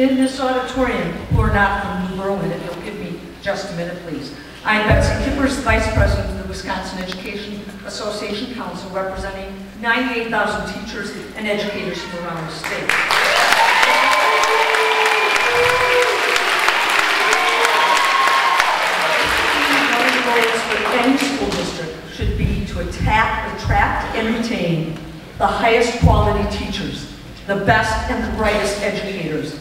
in this auditorium who are not from New Berlin, if you'll give me just a minute, please. I'm Betsy Kippers, Vice President of the Wisconsin Education Association Council, representing 98,000 teachers and educators from around the state. One of the goals for any school district should be to attract and retain the highest quality teachers, the best and the brightest educators,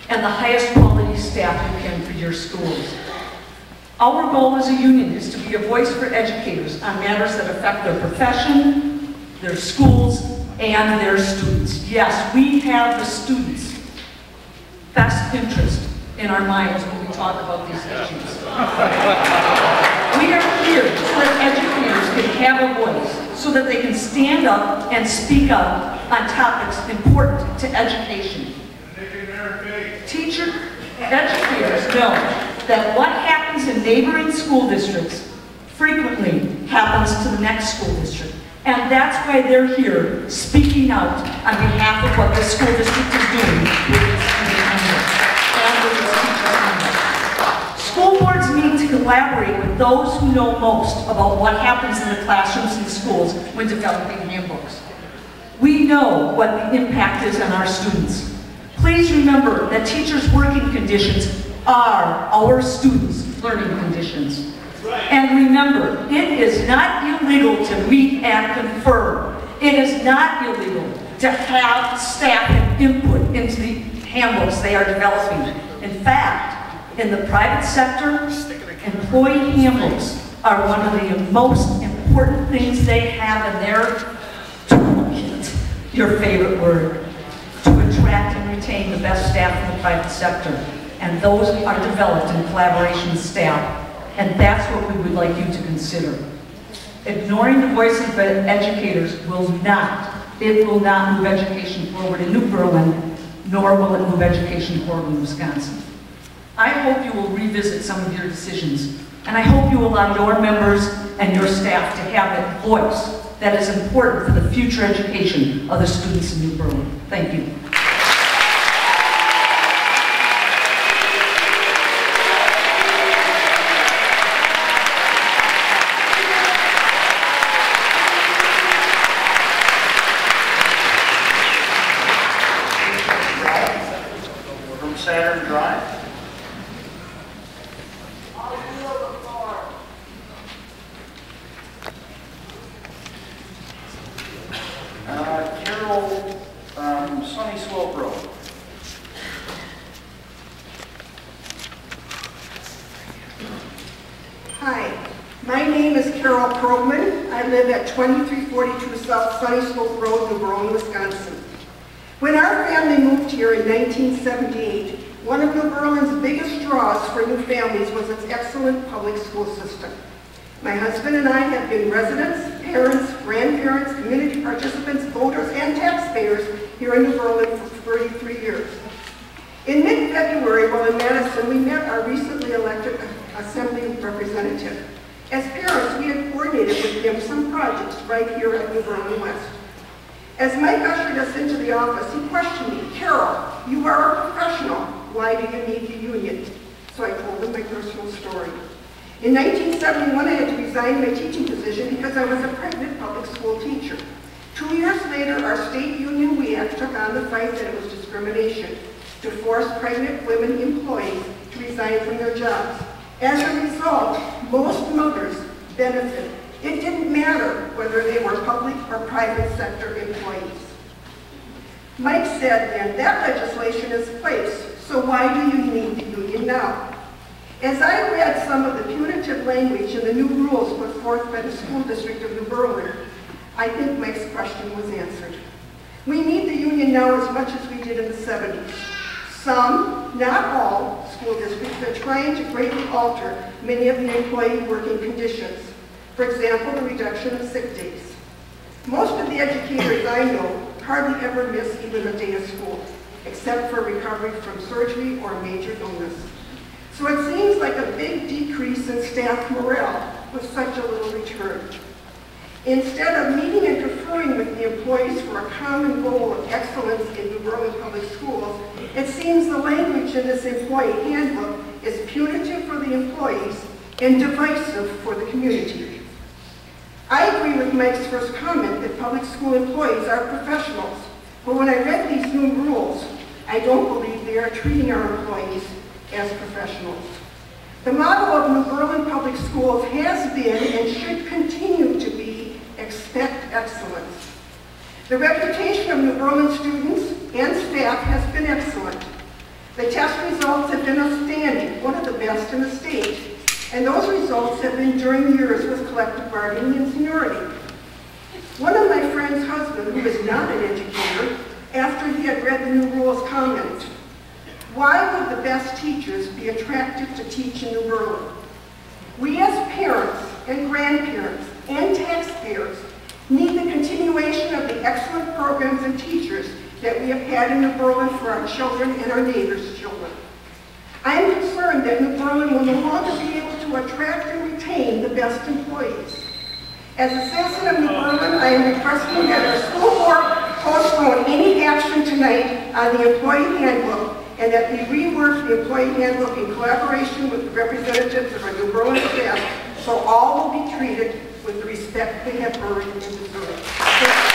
and the highest quality staff you can for your schools. Our goal as a union is to be a voice for educators on matters that affect their profession, their schools, and their students. Yes, we have the students' best interest in our minds when we talk about these issues. We are here so that educators can have a voice, so that they can stand up and speak up on topics important to education. Educators know that what happens in neighboring school districts frequently happens to the next school district. And that's why they're here speaking out on behalf of what the school district is doing with its student handbook and with its teacher handbook. School boards need to collaborate with those who know most about what happens in the classrooms and schools when developing handbooks. We know what the impact is on our students. Please remember that teachers' working conditions are our students' learning conditions. And remember, it is not illegal to meet and confer. It is not illegal to have staff input into the handbooks they are developing. In fact, in the private sector, employee handbooks are one of the most important things they have in their toolkit, your favorite word, to attract and retain the best staff in the private sector. And those are developed in collaboration with staff. And that's what we would like you to consider. Ignoring the voice of educators will not move education forward in New Berlin, nor will it move education forward in Wisconsin. I hope you will revisit some of your decisions, and I hope you allow your members and your staff to have that voice that is important for the future education of the students in New Berlin. Thank you. Saturn Drive. Carol, Sunny Slope Road. Hi, my name is Carol Krogmann. I live at 2342 South Sunny Slope Road, New Berlin, Wisconsin. When our family moved here in 1978, one of New Berlin's biggest draws for new families was its excellent public school system. My husband and I have been residents, parents, grandparents, community participants, voters, and taxpayers here in New Berlin for 33 years. In mid-February, while in Madison, we met our recently elected Assembly representative. As parents, we had coordinated with him some projects right here at New Berlin West. As Mike ushered us into the office, he questioned me, "Carol, you are a professional. Why do you need the union?" So I told him my personal story. In 1971, I had to resign my teaching position because I was a pregnant public school teacher. 2 years later, our state union, WEAC, took on the fight that it was discrimination to force pregnant women employees to resign from their jobs. As a result, most mothers benefited. It didn't matter whether they were public or private sector employees. Mike said then, that legislation is placed, so why do you need the union now? As I read some of the punitive language in the new rules put forth by the school district of New Berlin, I think Mike's question was answered. We need the union now as much as we did in the 70s. Some, not all, school districts are trying to greatly alter many of the employee working conditions. For example, the reduction of sick days. Most of the educators I know hardly ever miss even a day of school, except for recovery from surgery or major illness. So it seems like a big decrease in staff morale with such a little return. Instead of meeting and conferring conferring with the employees for a common goal of excellence in New Berlin Public Schools, it seems the language in this employee handbook is punitive for the employees and divisive for the community. I agree with Mike's first comment that public school employees are professionals, but when I read these new rules, I don't believe they are treating our employees as professionals. The motto of New Berlin Public Schools has been and should continue to be expect excellence. The reputation of New Berlin students and staff has been excellent. The test results have been outstanding, one of the best in the state, and those results have been during years with collective bargaining and seniority. One of my friend's husband, who is not an educator, after he had read the new rules, commented, "Why would the best teachers be attracted to teach in New Berlin? We as parents and grandparents and taxpayers need the continuation of the excellent programs and teachers that we have had in New Berlin for our children and our neighbors' children. I am concerned that New Berlin will no longer be able to attract and retain the best employees. As a citizen of New Berlin, I am requesting that our school board postpone any action tonight on the employee handbook and that we rework the employee handbook in collaboration with the representatives of our New Berlin staff so all will be treated with the respect they have earned and deserve."